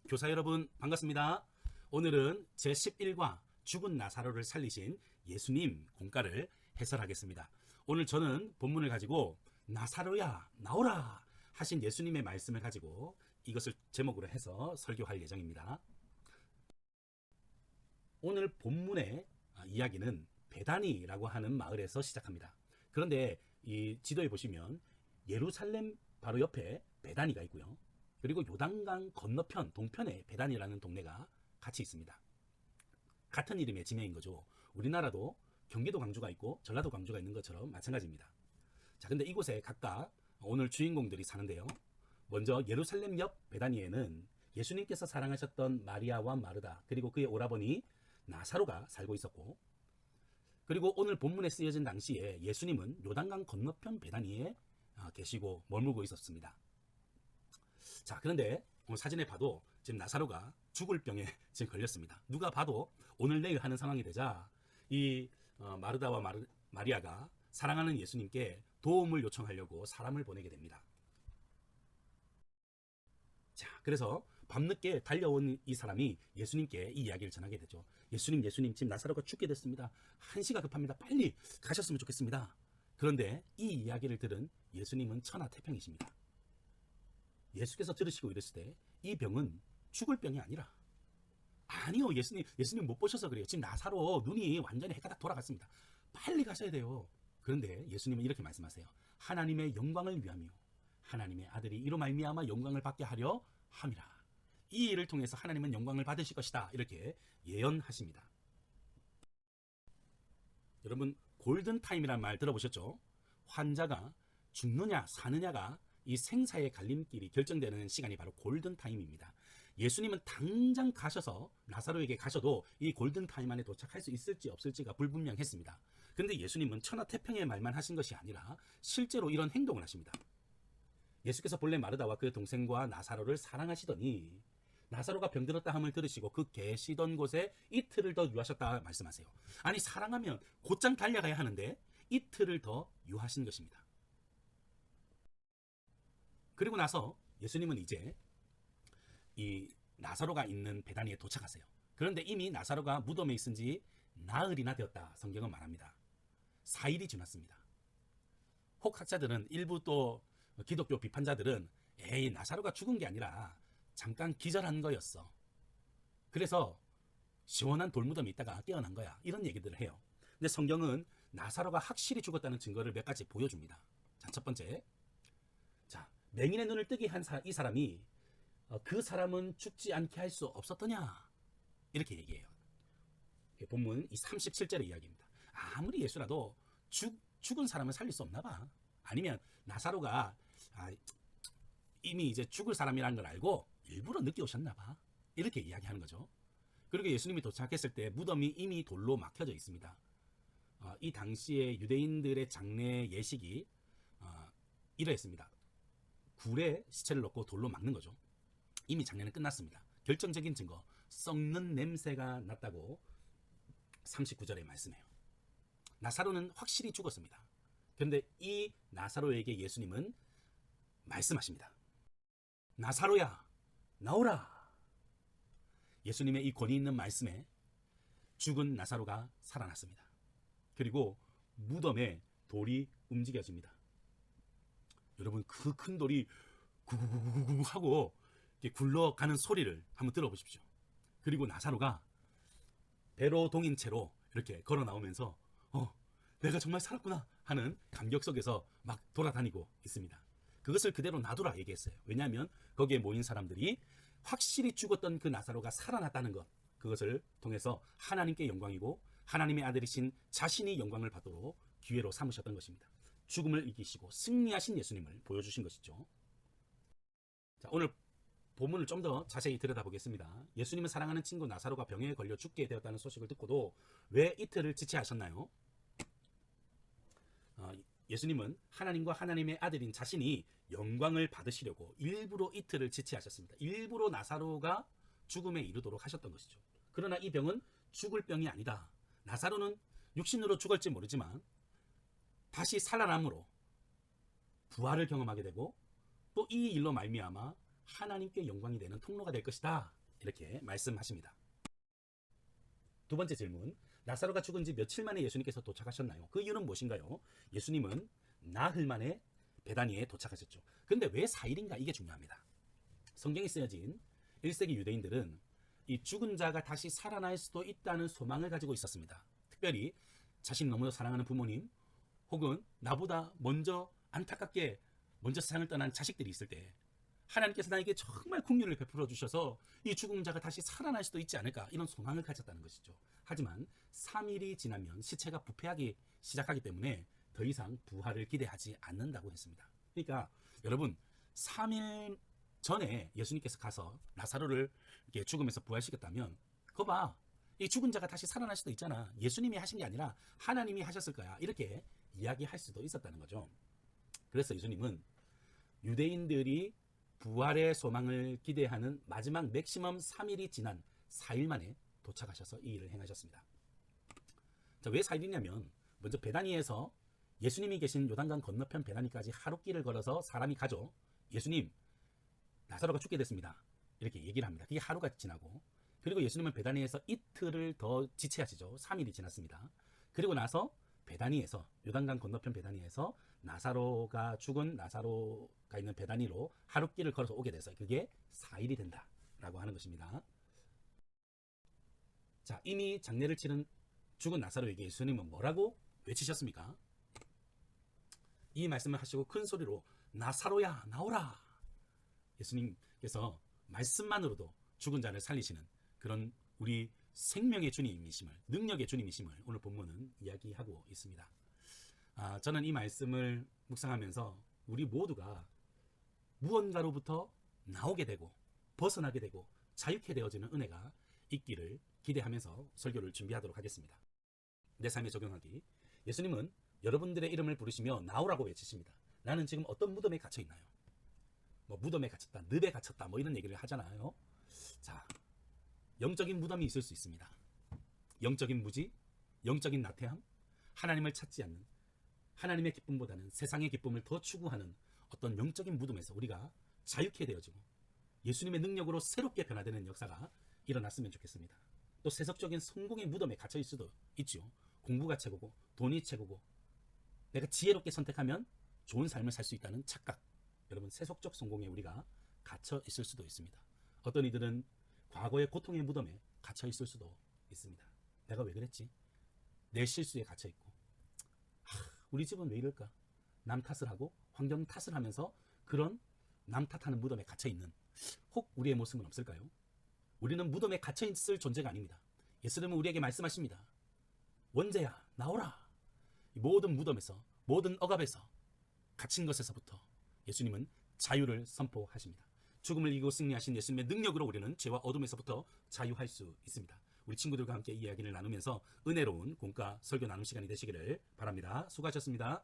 교사 여러분 반갑습니다. 오늘은 제11과 죽은 나사로를 살리신 예수님 공가를 해설하겠습니다. 오늘 저는 본문을 가지고 나사로야 나오라 하신 예수님의 말씀을 가지고 이것을 제목으로 해서 설교할 예정입니다. 오늘 본문의 이야기는 베다니라고 하는 마을에서 시작합니다. 그런데 이 지도에 보시면 예루살렘 바로 옆에 베다니가 있고요. 그리고 요단강 건너편 동편에 베다니라는 동네가 같이 있습니다. 같은 이름의 지명인 거죠. 우리나라도 경기도 광주가 있고 전라도 광주가 있는 것처럼 마찬가지입니다. 자, 근데 이곳에 각각 오늘 주인공들이 사는데요. 먼저 예루살렘 옆 베다니에는 예수님께서 사랑하셨던 마리아와 마르다 그리고 그의 오라버니 나사로가 살고 있었고, 그리고 오늘 본문에 쓰여진 당시에 예수님은 요단강 건너편 베다니에 계시고 머물고 있었습니다. 자, 그런데 오늘 사진에 봐도 지금 나사로가 죽을 병에 지금 걸렸습니다. 누가 봐도 오늘 내일 하는 상황이 되자 이 마르다와 마리아가 사랑하는 예수님께 도움을 요청하려고 사람을 보내게 됩니다. 자, 그래서 밤늦게 달려온 이 사람이 예수님께 이 이야기를 전하게 되죠. 예수님 지금 나사로가 죽게 됐습니다. 한시가 급합니다. 빨리 가셨으면 좋겠습니다. 그런데 이 이야기를 들은 예수님은 천하태평이십니다. 예수께서 들으시고 이랬을 때 이 병은 죽을 병이 아니라, 아니요, 예수님 못 보셔서 그래요. 지금 나사로 눈이 완전히 해가닥 돌아갔습니다. 빨리 가셔야 돼요. 그런데 예수님은 이렇게 말씀하세요. 하나님의 영광을 위하며 하나님의 아들이 이로 말미암아 영광을 받게 하려 함이라. 이 일을 통해서 하나님은 영광을 받으실 것이다. 이렇게 예언하십니다. 여러분, 골든타임이란 말 들어보셨죠? 환자가 죽느냐 사느냐가 이 생사의 갈림길이 결정되는 시간이 바로 골든타임입니다. 예수님은 당장 가셔서 나사로에게 가셔도 이 골든타임 안에 도착할 수 있을지 없을지가 불분명했습니다. 그런데 예수님은 천하태평의 말만 하신 것이 아니라 실제로 이런 행동을 하십니다. 예수께서 본래 마르다와 그 동생과 나사로를 사랑하시더니 나사로가 병들었다 함을 들으시고 그 계시던 곳에 이틀을 더 유하셨다 말씀하세요. 아니, 사랑하면 곧장 달려가야 하는데 이틀을 더 유하신 것입니다. 그리고 나서 예수님은 이제 이 나사로가 있는 베다니에 도착하세요. 그런데 이미 나사로가 무덤에 있은 지 나흘이나 되었다 성경은 말합니다. 4일이 지났습니다. 혹학자들은, 일부 또 기독교 비판자들은 에이, 나사로가 죽은 게 아니라 잠깐 기절한 거였어. 그래서 시원한 돌무덤에 있다가 깨어난 거야. 이런 얘기들을 해요. 근데 성경은 나사로가 확실히 죽었다는 증거를 몇 가지 보여줍니다. 자, 첫 번째. 자, 맹인의 눈을 뜨게 한 이 사람이 그 사람은 죽지 않게 할 수 없었더냐? 이렇게 얘기해요. 본문 이 37절의 이야기입니다. 아무리 예수라도 죽은 사람을 살릴 수 없나 봐. 아니면 나사로가 이미 이제 죽을 사람이라는 걸 알고 일부러 늦게 오셨나 봐. 이렇게 이야기하는 거죠. 그리고 예수님이 도착했을 때 무덤이 이미 돌로 막혀져 있습니다. 이 당시에 유대인들의 장례 예식이 이러했습니다. 굴에 시체를 넣고 돌로 막는 거죠. 이미 장례는 끝났습니다. 결정적인 증거, 썩는 냄새가 났다고 39절에 말씀해요. 나사로는 확실히 죽었습니다. 그런데 이 나사로에게 예수님은 말씀하십니다. 나사로야, 나오라. 예수님의 이 권위 있는 말씀에 죽은 나사로가 살아났습니다. 그리고 무덤에 돌이 움직여집니다. 여러분, 그 큰 돌이 구구구구구 하고 굴러가는 소리를 한번 들어보십시오. 그리고 나사로가 배로 동인 채로 이렇게 걸어 나오면서 내가 정말 살았구나 하는 감격 속에서 막 돌아다니고 있습니다. 그것을 그대로 놔두라 얘기했어요. 왜냐하면 거기에 모인 사람들이 확실히 죽었던 그 나사로가 살아났다는 것, 그것을 통해서 하나님께 영광이고 하나님의 아들이신 자신이 영광을 받도록 기회로 삼으셨던 것입니다. 죽음을 이기시고 승리하신 예수님을 보여주신 것이죠. 자, 오늘 본문을 좀 더 자세히 들여다보겠습니다. 예수님은 사랑하는 친구 나사로가 병에 걸려 죽게 되었다는 소식을 듣고도 왜 이틀을 지체하셨나요? 예수님은 하나님과 하나님의 아들인 자신이 영광을 받으시려고 일부러 이틀을 지체하셨습니다. 일부러 나사로가 죽음에 이르도록 하셨던 것이죠. 그러나 이 병은 죽을 병이 아니다. 나사로는 육신으로 죽을지 모르지만 다시 살아남으로 부활을 경험하게 되고 또 이 일로 말미암아 하나님께 영광이 되는 통로가 될 것이다. 이렇게 말씀하십니다. 두 번째 질문. 나사로가 죽은 지 며칠 만에 예수님께서 도착하셨나요? 그 이유는 무엇인가요? 예수님은 나흘 만에 베다니에 도착하셨죠. 근데 왜 4일인가? 이게 중요합니다. 성경에 쓰여진 1세기 유대인들은 이 죽은 자가 다시 살아날 수도 있다는 소망을 가지고 있었습니다. 특별히 자신 너무나 사랑하는 부모님 혹은 나보다 먼저 안타깝게 먼저 세상을 떠난 자식들이 있을 때 하나님께서 나에게 정말 긍휼을 베풀어 주셔서 이 죽은 자가 다시 살아날 수도 있지 않을까 이런 소망을 가졌다는 것이죠. 하지만 3일이 지나면 시체가 부패하기 시작하기 때문에 더 이상 부활을 기대하지 않는다고 했습니다. 그러니까 여러분 3일 전에 예수님께서 가서 나사로를 이렇게 죽음에서 부활시켰다면 거 봐. 이 죽은 자가 다시 살아날 수도 있잖아. 예수님이 하신 게 아니라 하나님이 하셨을 거야. 이렇게 이야기할 수도 있었다는 거죠. 그래서 예수님은 유대인들이 부활의 소망을 기대하는 마지막 맥시멈 3일이 지난 4일 만에 도착하셔서 이 일을 행하셨습니다. 자, 왜 4일이냐면 먼저 베다니에서 예수님이 계신 요단강 건너편 베다니까지 하룻길을 걸어서 사람이 가죠. 예수님, 나사로가 죽게 됐습니다. 이렇게 얘기를 합니다. 그게 하루가 지나고 그리고 예수님은 베다니에서 이틀을 더 지체하시죠. 3일이 지났습니다. 그리고 나서 베다니에서 요단강 건너편 베다니에서 나사로가 죽은 나사로가 있는 베다니로 하룻길을 걸어서 오게 돼서 그게 4일이 된다라고 하는 것입니다. 자, 이미 장례를 치른 죽은 나사로에게 예수님은 뭐라고 외치셨습니까? 이 말씀을 하시고 큰 소리로 나사로야 나오라. 예수님께서 말씀만으로도 죽은 자를 살리시는 그런 우리 생명의 주님이심을, 능력의 주님이심을 오늘 본문은 이야기하고 있습니다. 저는 이 말씀을 묵상하면서 우리 모두가 무언가로부터 나오게 되고 벗어나게 되고 자유케 되어지는 은혜가 있기를 기대하면서 설교를 준비하도록 하겠습니다. 내 삶에 적용하기. 예수님은 여러분들의 이름을 부르시며 나오라고 외치십니다. 나는 지금 어떤 무덤에 갇혀 있나요? 뭐 무덤에 갇혔다, 늪에 갇혔다, 뭐 이런 얘기를 하잖아요. 자, 영적인 무덤이 있을 수 있습니다. 영적인 무지, 영적인 나태함, 하나님을 찾지 않는, 하나님의 기쁨보다는 세상의 기쁨을 더 추구하는 어떤 영적인 무덤에서 우리가 자유케 되어지고 예수님의 능력으로 새롭게 변화되는 역사가 일어났으면 좋겠습니다. 또 세속적인 성공의 무덤에 갇혀 있을 수도 있죠. 공부가 최고고 돈이 최고고 내가 지혜롭게 선택하면 좋은 삶을 살 수 있다는 착각. 여러분, 세속적 성공에 우리가 갇혀 있을 수도 있습니다. 어떤 이들은 과거의 고통의 무덤에 갇혀 있을 수도 있습니다. 내가 왜 그랬지? 내 실수에 갇혀 있고 우리 집은 왜 이럴까? 남 탓을 하고 환경 탓을 하면서 그런 남 탓하는 무덤에 갇혀 있는 혹 우리의 모습은 없을까요? 우리는 무덤에 갇혀 있을 존재가 아닙니다. 예수님은 우리에게 말씀하십니다. 원죄야 나오라. 모든 무덤에서 모든 억압에서 갇힌 것에서부터 예수님은 자유를 선포하십니다. 죽음을 이기고 승리하신 예수님의 능력으로 우리는 죄와 어둠에서부터 자유할 수 있습니다. 우리 친구들과 함께 이야기를 나누면서 은혜로운 공과 설교 나눔 시간이 되시기를 바랍니다. 수고하셨습니다.